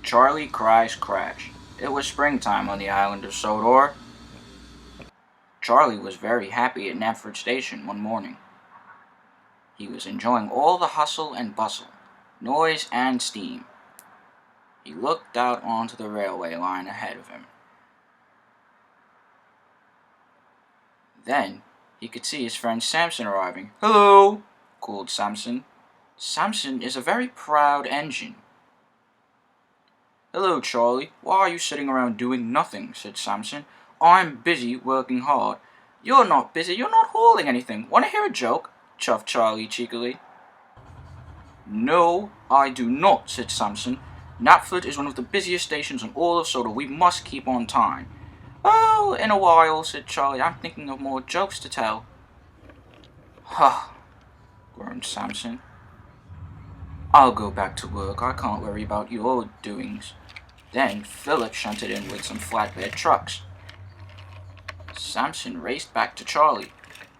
Charlie, Cries, Crash. It was springtime on the island of Sodor. Charlie was very happy at Knapford Station one morning. He was enjoying all the hustle and bustle, noise and steam. He looked out onto the railway line ahead of him. Then he could see his friend Samson arriving. "Hello," called Samson. Samson is a very proud engine. "Hello, Charlie. Why are you sitting around doing nothing?" said Samson. "I'm busy working hard." "You're not busy. You're not hauling anything. Want to hear a joke?" chuffed Charlie cheekily. "No, I do not," said Samson. "Knapford is one of the busiest stations in all of Sodor. We must keep on time." "Oh, in a while," said Charlie. "I'm thinking of more jokes to tell." "Huh," groaned Samson. "I'll go back to work. I can't worry about your doings." Then Philip shunted in with some flatbed trucks. Samson raced back to Charlie.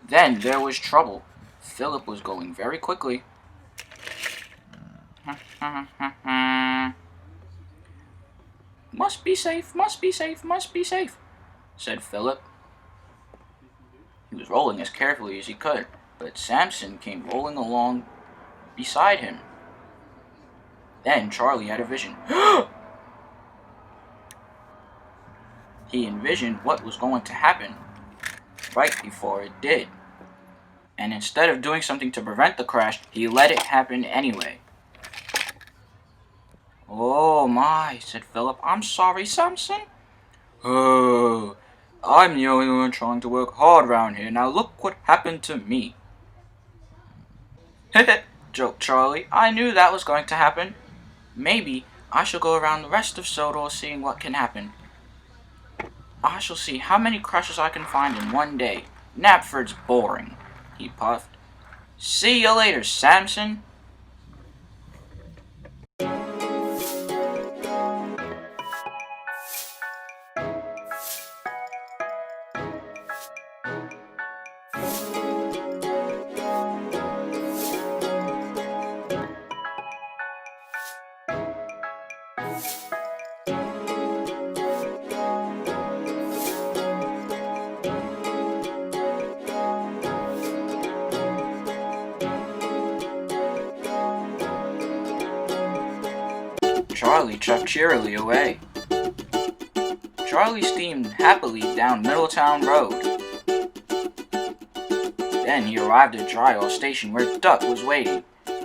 Then there was trouble. Philip was going very quickly. "Must be safe, must be safe, must be safe," said Philip. He was rolling as carefully as he could, but Samson came rolling along beside him. Then Charlie had a vision. He envisioned what was going to happen right before it did. And instead of doing something to prevent the crash, he let it happen anyway. "Oh my," said Philip. "I'm sorry, Samson." "Oh, I'm the only one trying to work hard around here. Now look what happened to me." "Heh," joked Charlie. "I knew that was going to happen. Maybe I shall go around the rest of Sodor seeing what can happen. I shall see how many crashes I can find in one day. Knapford's boring," he puffed. "See you later, Samson." Charlie chuffed cheerily away. Charlie steamed happily down Middletown Road. Then he arrived at Dryall Station where Duck was waiting.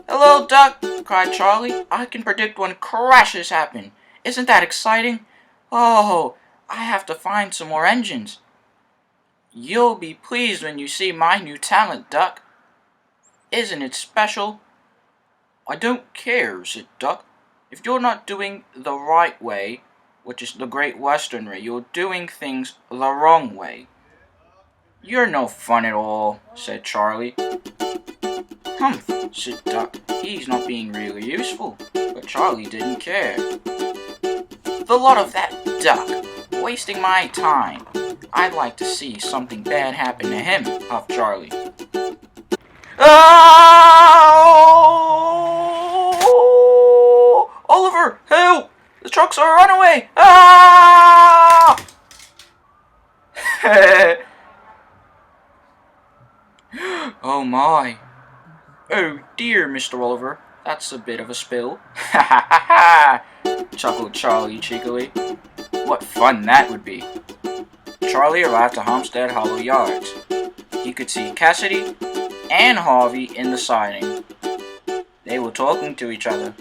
"Hello, Duck," cried Charlie. "I can predict when crashes happen. Isn't that exciting? Oh, I have to find some more engines." "You'll be pleased when you see my new talent, Duck. Isn't it special?" "I don't care," said Duck. "If you're not doing the right way, which is the Great Western way, you're doing things the wrong way." "You're no fun at all," said Charlie. "Humph," said Duck. "He's not being really useful." But Charlie didn't care. "The lot of that Duck, wasting my time. I'd like to see something bad happen to him," huffed Charlie. "Oh! Oliver, help! The trucks are a runaway! Ah!" "Oh my. Oh dear, Mr. Oliver, that's a bit of a spill." "Ha ha ha ha!" chuckled Charlie cheekily. What fun that would be. Charlie arrived to Homestead Hollow Yards. He could see Cassidy and Harvey in the siding. They were talking to each other.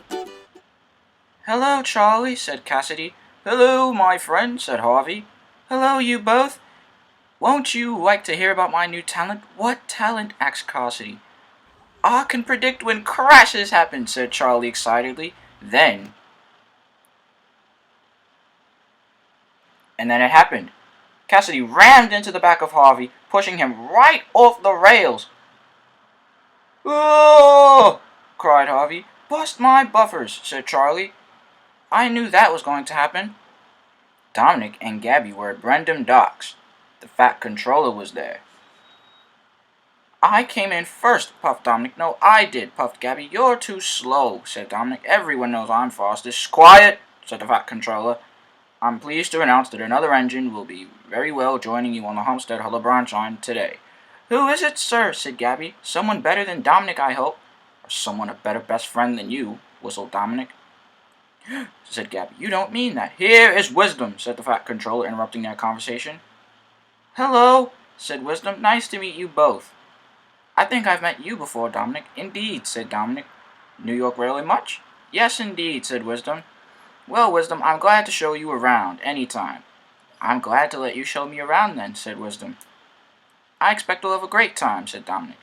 "Hello, Charlie," said Cassidy. "Hello, my friend," said Harvey. "Hello, you both. Won't you like to hear about my new talent?" "What talent?" asked Cassidy. "I can predict when crashes happen," said Charlie excitedly. Then it happened. Cassidy rammed into the back of Harvey, pushing him right off the rails. "Oh!" cried Harvey. "Bust my buffers," said Charlie. "I knew that was going to happen." Dominic and Gabby were at Brendam Docks. The Fat Controller was there. "I came in first," puffed Dominic. "No, I did," puffed Gabby. "You're too slow," said Dominic. "Everyone knows I'm fastest." "Quiet," said the Fat Controller. I'm pleased to announce that another engine will be very well joining you on the Homestead Hollow branch line today. Who is it, sir? Said Gabby. Someone better than Dominic, I hope. Or someone a better best friend than you, whistled Dominic. Said Gabby. You don't mean that. Here is Wisdom, said the Fat Controller, interrupting their conversation. Hello, said Wisdom. Nice to meet you both. I think I've met you before, Dominic. Indeed, said Dominic. New York really much? Yes, indeed, said Wisdom. Well, Wisdom, I'm glad to show you around, anytime. I'm glad to let you show me around then, said Wisdom. I expect we'll have a great time, said Dominic.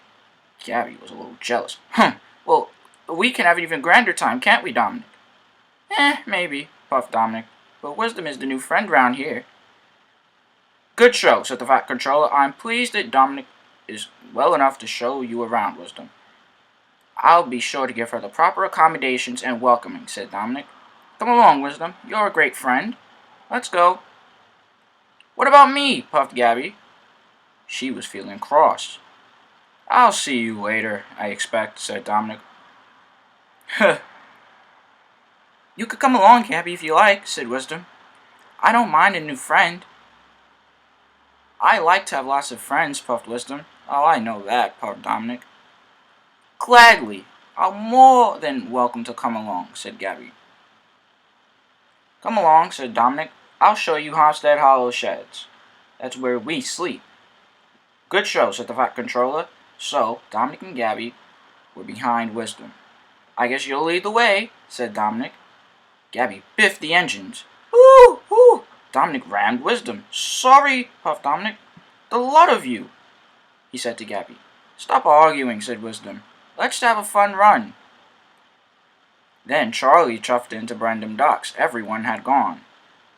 Gabby was a little jealous. Well, we can have an even grander time, can't we, Dominic? Maybe, puffed Dominic. But Wisdom is the new friend round here. Good show, said the Fat Controller. I'm pleased that Dominic is well enough to show you around, Wisdom. I'll be sure to give her the proper accommodations and welcoming, said Dominic. Come along, Wisdom. You're a great friend. Let's go. What about me? Puffed Gabby. She was feeling cross. I'll see you later, I expect, said Dominic. You could come along, Gabby, if you like, said Wisdom. I don't mind a new friend. I like to have lots of friends, puffed Wisdom. Oh, I know that, puffed Dominic. Gladly. I'm more than welcome to come along, said Gabby. Come along, said Dominic. I'll show you Homestead Hollow Sheds. That's where we sleep. Good show, said the Fat Controller. So, Dominic and Gabby were behind Wisdom. I guess you'll lead the way, said Dominic. Gabby biffed the engines. Woo! Woo! Dominic rammed Wisdom. Sorry, puffed Dominic. The lot of you, he said to Gabby. Stop arguing, said Wisdom. Let's have a fun run. Then Charlie chuffed into Brendam Docks. Everyone had gone.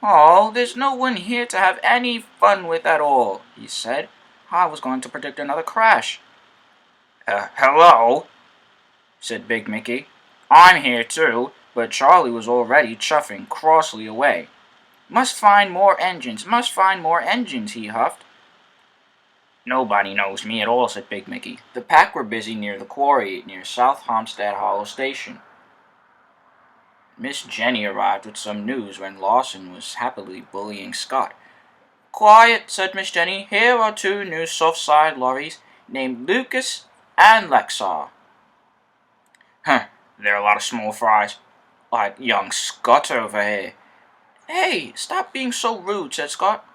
Oh, there's no one here to have any fun with at all, he said. I was going to predict another crash. Hello, said Big Mickey. I'm here too, but Charlie was already chuffing crossly away. Must find more engines, he huffed. Nobody knows me at all, said Big Mickey. The pack were busy near the quarry near South Homestead Hollow Station. Miss Jenny arrived with some news when Lawson was happily bullying Scott. Quiet, said Miss Jenny. Here are two new soft-side lorries named Lucas and Lexar. They're a lot of small fries. Like young Scott over here. Hey, stop being so rude, said Scott.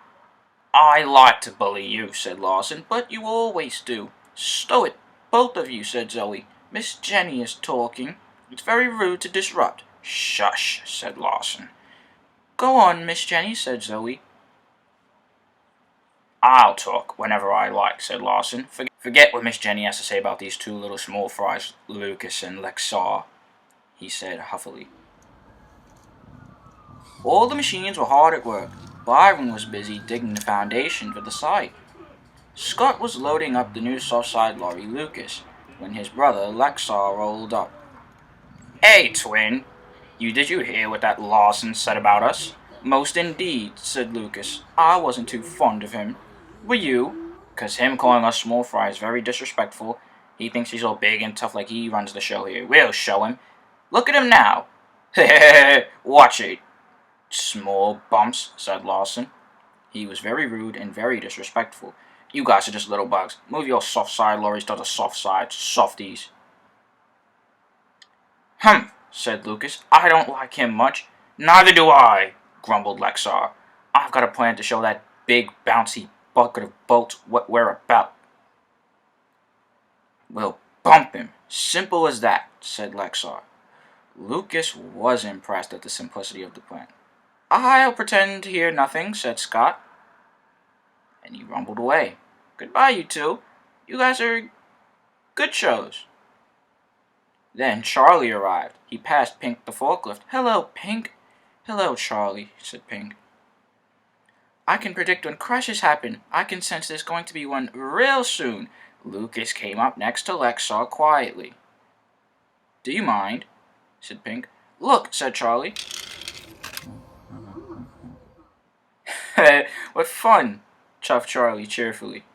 I like to bully you, said Lawson, but you always do. Stow it, both of you, said Zoe. Miss Jenny is talking. It's very rude to disrupt. Shush, said Lawson. Go on, Miss Jenny, said Zoe. I'll talk whenever I like, said Lawson. Forget what Miss Jenny has to say about these two little small fries, Lucas and Lexar, he said huffily. All the machines were hard at work. Byron was busy digging the foundation for the site. Scott was loading up the new soft-side lorry, Lucas, when his brother Lexar rolled up. Hey, twin, did you hear what that Lawson said about us? Most indeed, said Lucas. I wasn't too fond of him. Were you? 'Cause him calling us small fry is very disrespectful. He thinks he's all big and tough like he runs the show here. We'll show him. Look at him now. Watch it. Small bumps, said Lawson. He was very rude and very disrespectful. You guys are just little bugs. Move your soft-side lorries to the soft side, softies. Said Lucas. I don't like him much. Neither do I, grumbled Lexar. I've got a plan to show that big, bouncy bucket of bolts what we're about. We'll bump him. Simple as that, said Lexar. Lucas was impressed at the simplicity of the plan. I'll pretend to hear nothing, said Scott. And he rumbled away. Goodbye, you two. You guys are good shows. Then Charlie arrived. He passed Pink the forklift. Hello, Pink. Hello, Charlie, said Pink. I can predict when crashes happen. I can sense there's going to be one real soon. Lucas came up next to Lexar quietly. Do you mind? Said Pink. Look, said Charlie. What fun, chuffed Charlie cheerfully.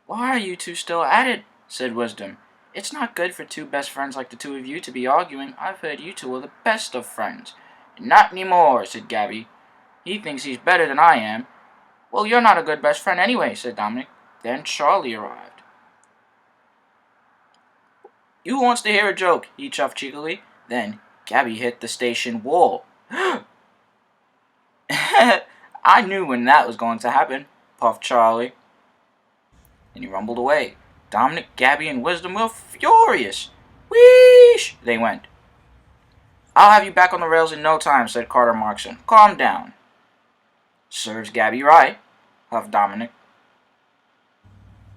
Why are you two still at it? Said Wisdom. It's not good for two best friends like the two of you to be arguing. I've heard you two are the best of friends. Not anymore, said Gabby. He thinks he's better than I am. Well, you're not a good best friend anyway, said Dominic. Then Charlie arrived. Who wants to hear a joke? He chuffed cheekily. Then Gabby hit the station wall. I knew when that was going to happen, puffed Charlie. And he rumbled away. Dominic, Gabby, and Wisdom were furious. Wheesh! They went. I'll have you back on the rails in no time, said Carter Markson. Calm down. Serves Gabby right, huffed Dominic.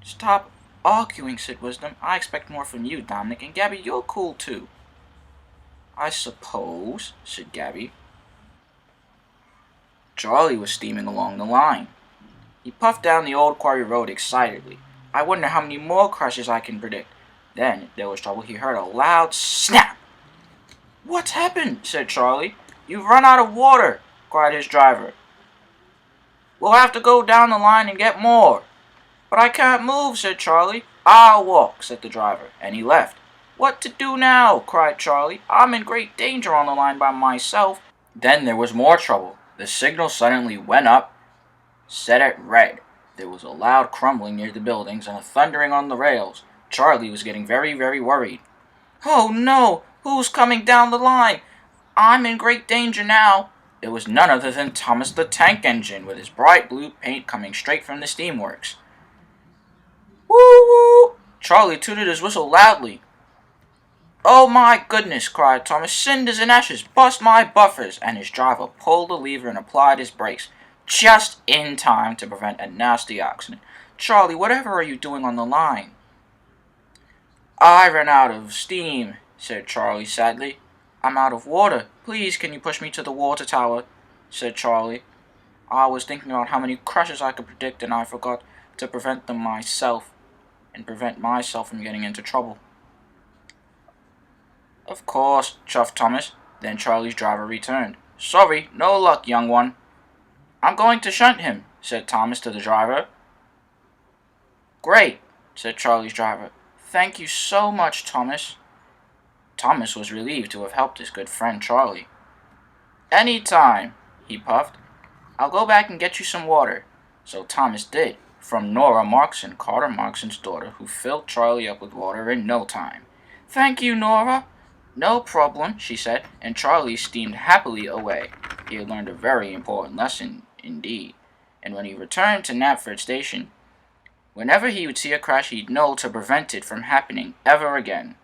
Stop arguing, said Wisdom. I expect more from you, Dominic, and Gabby, you're cool too. I suppose, said Gabby. Charlie was steaming along the line. He puffed down the old quarry road excitedly. I wonder how many more crashes I can predict. Then there was trouble. He heard a loud snap. What's happened? Said Charlie. You've run out of water, cried his driver. We'll have to go down the line and get more. But I can't move, said Charlie. I'll walk, said the driver, and he left. What to do now? Cried Charlie. I'm in great danger on the line by myself. Then there was more trouble. The signal suddenly went up, set at red. There was a loud crumbling near the buildings and a thundering on the rails. Charlie was getting very, very worried. Oh no! Who's coming down the line? I'm in great danger now. It was none other than Thomas the Tank Engine with his bright blue paint coming straight from the steamworks. Woo-woo! Charlie tooted his whistle loudly. Oh my goodness, cried Thomas. Cinders and ashes, bust my buffers! And his driver pulled the lever and applied his brakes, just in time to prevent a nasty accident. Charlie, whatever are you doing on the line? I ran out of steam, said Charlie sadly. I'm out of water. Please, can you push me to the water tower? Said Charlie. I was thinking about how many crashes I could predict, and I forgot to prevent them myself, and prevent myself from getting into trouble. Of course, chuffed Thomas. Then Charlie's driver returned. Sorry, no luck, young one. I'm going to shunt him, said Thomas to the driver. Great, said Charlie's driver. Thank you so much, Thomas. Thomas was relieved to have helped his good friend Charlie. Any time, he puffed. I'll go back and get you some water. So Thomas did, from Nora Markson, Carter Markson's daughter, who filled Charlie up with water in no time. Thank you, Nora. No problem, she said, and Charlie steamed happily away. He had learned a very important lesson indeed, and when he returned to Knapford Station, whenever he would see a crash, he'd know to prevent it from happening ever again.